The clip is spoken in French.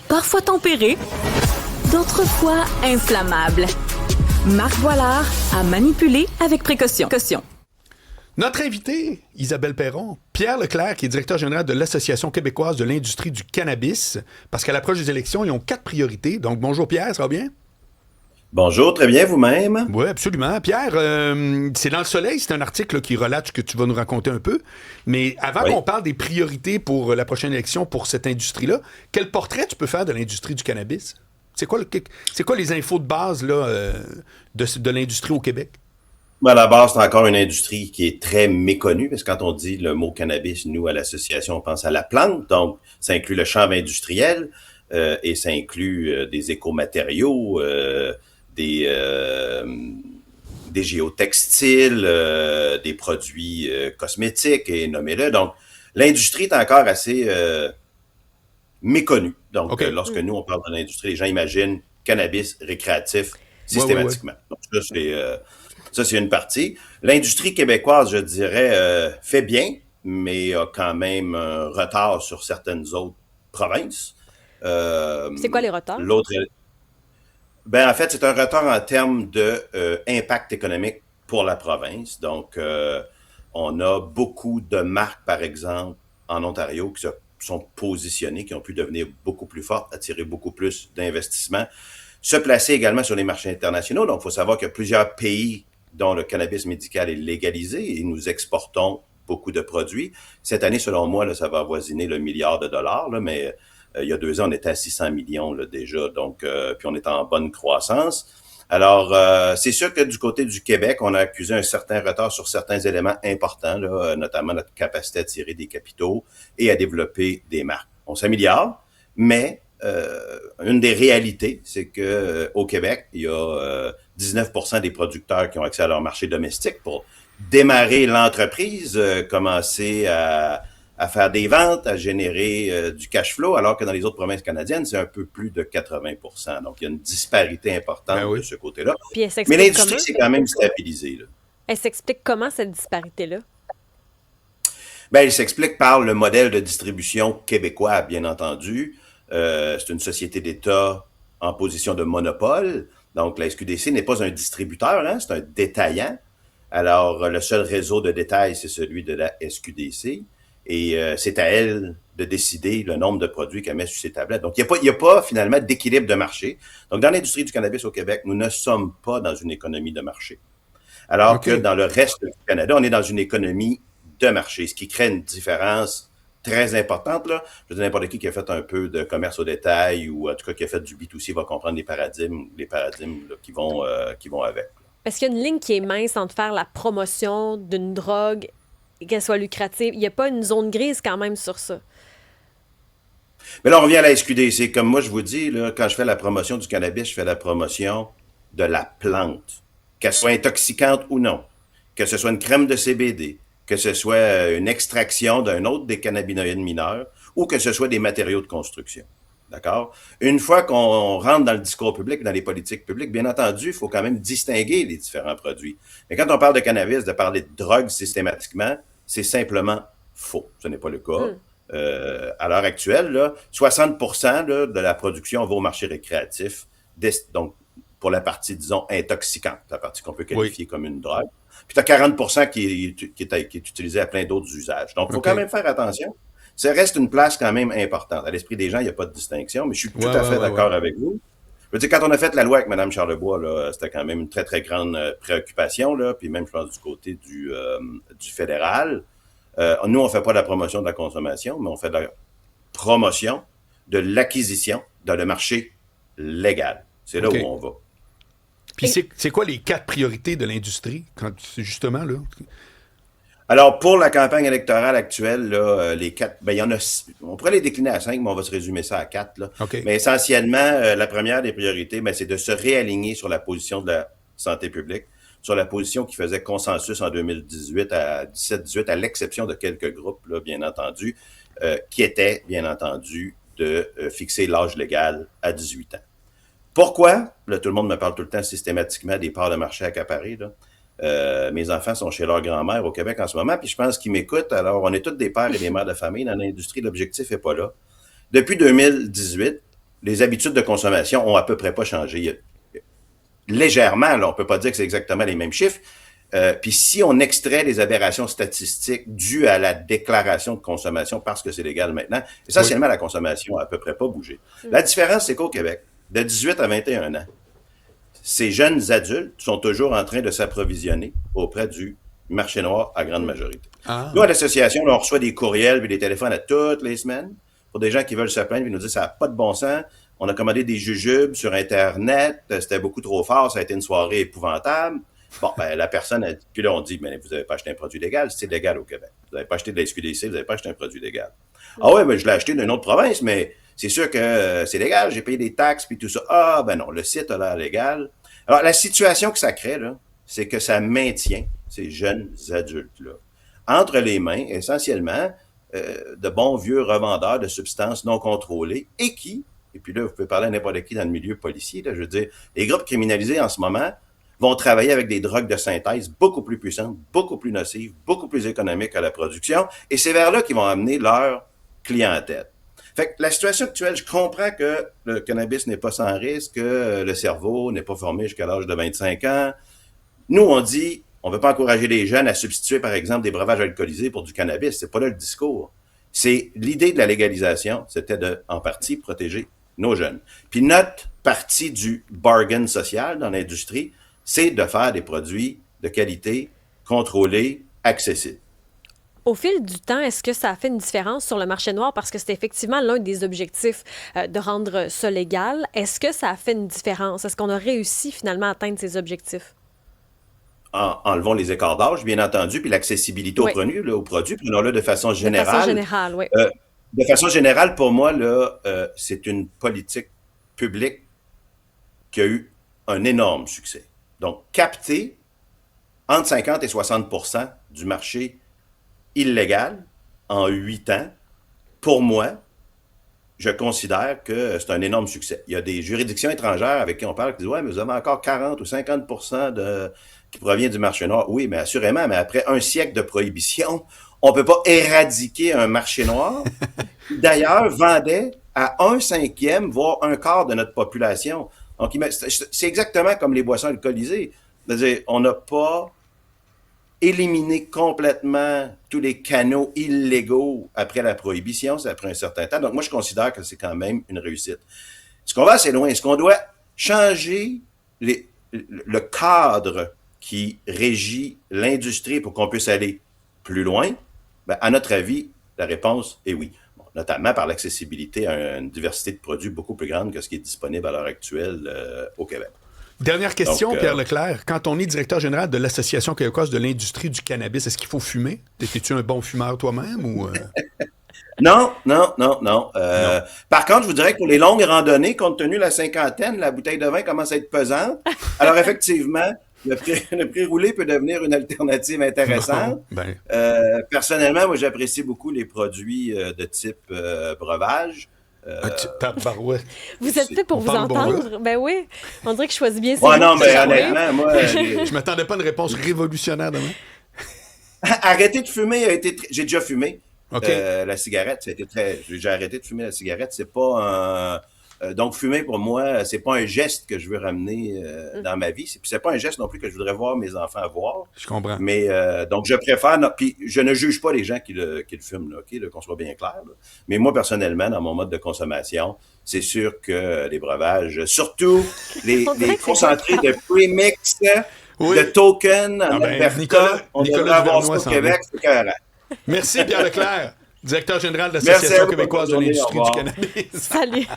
parfois tempérées, d'autres fois inflammables. Marc Boilard à manipuler avec précaution. Notre invité, Isabelle Perron, Pierre Leclerc, qui est directeur général de l'Association québécoise de l'industrie du cannabis, parce qu'à l'approche des élections, ils ont 4 priorités. Donc, bonjour Pierre, ça va bien? Bonjour, très bien, vous-même? Oui, absolument. Pierre, c'est dans Le Soleil, c'est un article qui relate ce que tu vas nous raconter un peu. Mais avant qu'on parle des priorités pour la prochaine élection pour cette industrie-là, quel portrait tu peux faire de l'industrie du cannabis? C'est quoi les infos de base là, de l'industrie au Québec? À la base, c'est encore une industrie qui est très méconnue, parce que quand on dit le mot cannabis, nous, à l'association, on pense à la plante. Donc, ça inclut le chanvre industriel et ça inclut des écomatériaux, des géotextiles, des produits cosmétiques, et nommez-le. Donc, l'industrie est encore assez méconnue. Donc, lorsque nous, on parle de l'industrie, les gens imaginent cannabis récréatif systématiquement. Donc, ça, c'est une partie. L'industrie québécoise, je dirais, fait bien, mais a quand même un retard sur certaines autres provinces. C'est quoi les retards? En fait, c'est un retard en termes de impact économique pour la province. Donc, on a beaucoup de marques, par exemple, en Ontario, qui se sont positionnées, qui ont pu devenir beaucoup plus fortes, attirer beaucoup plus d'investissements, se placer également sur les marchés internationaux. Donc, il faut savoir qu'il y a plusieurs pays dont le cannabis médical est légalisé et nous exportons beaucoup de produits. Cette année, selon moi, là, ça va avoisiner le milliard de dollars, là, mais il y a 2 ans, on était à 600 millions là, déjà, donc puis on est en bonne croissance. Alors, c'est sûr que du côté du Québec, on a accusé un certain retard sur certains éléments importants, là, notamment notre capacité à tirer des capitaux et à développer des marques. On s'améliore, mais une des réalités, c'est que au Québec, il y a 19% des producteurs qui ont accès à leur marché domestique pour démarrer l'entreprise, commencer à faire des ventes, à générer du cash flow, alors que dans les autres provinces canadiennes, c'est un peu plus de 80%. Donc, il y a une disparité importante de ce côté-là. Mais l'industrie s'est quand même stabilisée. Là. Elle s'explique comment, cette disparité-là? Elle s'explique par le modèle de distribution québécois, bien entendu. C'est une société d'État en position de monopole. Donc, la SQDC n'est pas un distributeur, hein, c'est un détaillant. Alors, le seul réseau de détail, c'est celui de la SQDC. Et c'est à elle de décider le nombre de produits qu'elle met sur ses tablettes. Donc, il n'y a pas finalement d'équilibre de marché. Donc, dans l'industrie du cannabis au Québec, nous ne sommes pas dans une économie de marché. Alors que dans le reste du Canada, on est dans une économie de marché, ce qui crée une différence très importante. Là. Je veux dire, n'importe qui a fait un peu de commerce au détail ou en tout cas qui a fait du B2C va comprendre les paradigmes là, qui vont avec. Est-ce qu'il y a une ligne qui est mince entre faire la promotion d'une drogue et qu'elle soit lucrative? Il n'y a pas une zone grise quand même sur ça? Mais là, on revient à la SQDC. Comme moi, je vous dis, là, quand je fais la promotion du cannabis, je fais la promotion de la plante. Qu'elle soit intoxicante ou non. Que ce soit une crème de CBD. Que ce soit une extraction d'un autre des cannabinoïdes mineurs. Ou que ce soit des matériaux de construction. D'accord? Une fois qu'on rentre dans le discours public, dans les politiques publiques, bien entendu, il faut quand même distinguer les différents produits. Mais quand on parle de cannabis, de parler de drogue systématiquement, c'est simplement faux. Ce n'est pas le cas. À l'heure actuelle, là, 60% là, de la production va au marché récréatif, donc pour la partie, disons, intoxicante, la partie qu'on peut qualifier comme une drogue. Puis tu as 40% qui est utilisé à plein d'autres usages. Donc, il faut quand même faire attention. Ça reste une place quand même importante. À l'esprit des gens, il n'y a pas de distinction, mais je suis tout à fait d'accord avec vous. Je veux dire, quand on a fait la loi avec Mme Charlebois, là, c'était quand même une très, très grande préoccupation, là, puis même, je pense, du côté du fédéral. Nous, on ne fait pas de la promotion de la consommation, mais on fait de la promotion de l'acquisition dans le marché légal. C'est là où on va. Puis c'est quoi les 4 priorités de l'industrie, justement, là? Alors, pour la campagne électorale actuelle, là, les 4, il y en a, on pourrait les décliner à 5, mais on va se résumer ça à 4. Là. Mais essentiellement, la première des priorités, c'est de se réaligner sur la position de la santé publique, sur la position qui faisait consensus en 2018 à 17-18, à l'exception de quelques groupes, là, bien entendu, qui étaient, bien entendu, de fixer l'âge légal à 18 ans. Pourquoi? Là, tout le monde me parle tout le temps systématiquement des parts de marché accaparées, là. Mes enfants sont chez leur grand-mère au Québec en ce moment, puis je pense qu'ils m'écoutent. Alors, on est tous des pères et des mères de famille dans l'industrie. L'objectif n'est pas là. Depuis 2018, les habitudes de consommation ont à peu près pas changé. Légèrement, là, on peut pas dire que c'est exactement les mêmes chiffres. Puis si on extrait les aberrations statistiques dues à la déclaration de consommation parce que c'est légal maintenant, essentiellement, la consommation a à peu près pas bougé. La différence, c'est qu'au Québec, de 18 à 21 ans, ces jeunes adultes sont toujours en train de s'approvisionner auprès du marché noir à grande majorité. Nous, à l'association, on reçoit des courriels et des téléphones à toutes les semaines pour des gens qui veulent se plaindre et nous disent ça n'a pas de bon sens. On a commandé des jujubes sur Internet, c'était beaucoup trop fort, ça a été une soirée épouvantable. Bon, ben, la personne a dit, puis là, on dit, mais vous n'avez pas acheté un produit légal, c'est légal au Québec. Vous n'avez pas acheté de la SQDC, vous n'avez pas acheté un produit légal. Ah ouais, mais je l'ai acheté d'une autre province, mais c'est sûr que c'est légal, j'ai payé des taxes puis tout ça. Ah, ben non, le site a l'air légal. Alors, la situation que ça crée, là, c'est que ça maintient ces jeunes adultes-là entre les mains, essentiellement, de bons vieux revendeurs de substances non contrôlées et puis là, vous pouvez parler à n'importe qui dans le milieu policier, là, je veux dire, les groupes criminalisés en ce moment vont travailler avec des drogues de synthèse beaucoup plus puissantes, beaucoup plus nocives, beaucoup plus économiques à la production, et c'est vers là qu'ils vont amener leur clientèle. Fait que la situation actuelle, je comprends que le cannabis n'est pas sans risque, que le cerveau n'est pas formé jusqu'à l'âge de 25 ans. Nous, on dit, on ne veut pas encourager les jeunes à substituer, par exemple, des breuvages alcoolisés pour du cannabis. C'est pas là le discours. C'est l'idée de la légalisation, c'était de, en partie, protéger nos jeunes. Puis notre partie du bargain social dans l'industrie, c'est de faire des produits de qualité, contrôlés, accessibles. Au fil du temps, est-ce que ça a fait une différence sur le marché noir? Parce que c'est effectivement l'un des objectifs de rendre ça légal. Est-ce que ça a fait une différence? Est-ce qu'on a réussi finalement à atteindre ces objectifs? Enlevons les écarts d'âge, bien entendu, puis l'accessibilité aux produits, prenons-le de façon générale. De façon générale, oui. De façon générale, pour moi, là, c'est une politique publique qui a eu un énorme succès. Donc, capter entre 50 et 60% du marché illégal en 8 ans, pour moi, je considère que c'est un énorme succès. Il y a des juridictions étrangères avec qui on parle qui disent « Ouais, mais vous avez encore 40 ou 50% qui provient du marché noir. » Oui, mais assurément, mais après un siècle de prohibition, on ne peut pas éradiquer un marché noir qui, d'ailleurs, vendait à 1/5, voire 1/4 de notre population. Donc, c'est exactement comme les boissons alcoolisées. C'est-à-dire, on n'a pas éliminé complètement tous les canaux illégaux après la prohibition, c'est après un certain temps. Donc, moi, je considère que c'est quand même une réussite. Est-ce qu'on va assez loin? Est-ce qu'on doit changer le cadre qui régit l'industrie pour qu'on puisse aller plus loin? Ben, à notre avis, la réponse est oui. Bon, notamment par l'accessibilité à une diversité de produits beaucoup plus grande que ce qui est disponible à l'heure actuelle au Québec. Dernière question, donc, Pierre Leclerc. Quand on est directeur général de l'Association québécoise de l'industrie du cannabis, est-ce qu'il faut fumer? Es-tu un bon fumeur toi-même ou... Non. Par contre, je vous dirais que pour les longues randonnées, compte tenu de la cinquantaine, la bouteille de vin commence à être pesante. Alors effectivement, le prix roulé peut devenir une alternative intéressante. Personnellement, moi, j'apprécie beaucoup les produits de type breuvage. Vous êtes fait pour vous entendre? Bon, ben oui. On dirait que je choisis bien ces mots. Non, mais honnêtement, moi... Je m'attendais pas à une réponse révolutionnaire demain. Arrêter de fumer j'ai déjà fumé. Okay. La cigarette, j'ai arrêté de fumer la cigarette. C'est pas donc, fumer, pour moi, c'est pas un geste que je veux ramener dans ma vie. Puis c'est pas un geste non plus que je voudrais voir mes enfants avoir. Je comprends. Mais donc, je préfère... Puis je ne juge pas les gens qui le fument, là, OK, qu'on soit bien clair. Là. Mais moi, personnellement, dans mon mode de consommation, c'est sûr que les breuvages, surtout les concentrés de premix, de token, en Alberta, on devrait avoir ça au Québec, c'est carré. Merci Pierre Leclerc, directeur général de l'Association québécoise de l'industrie du cannabis. Salut.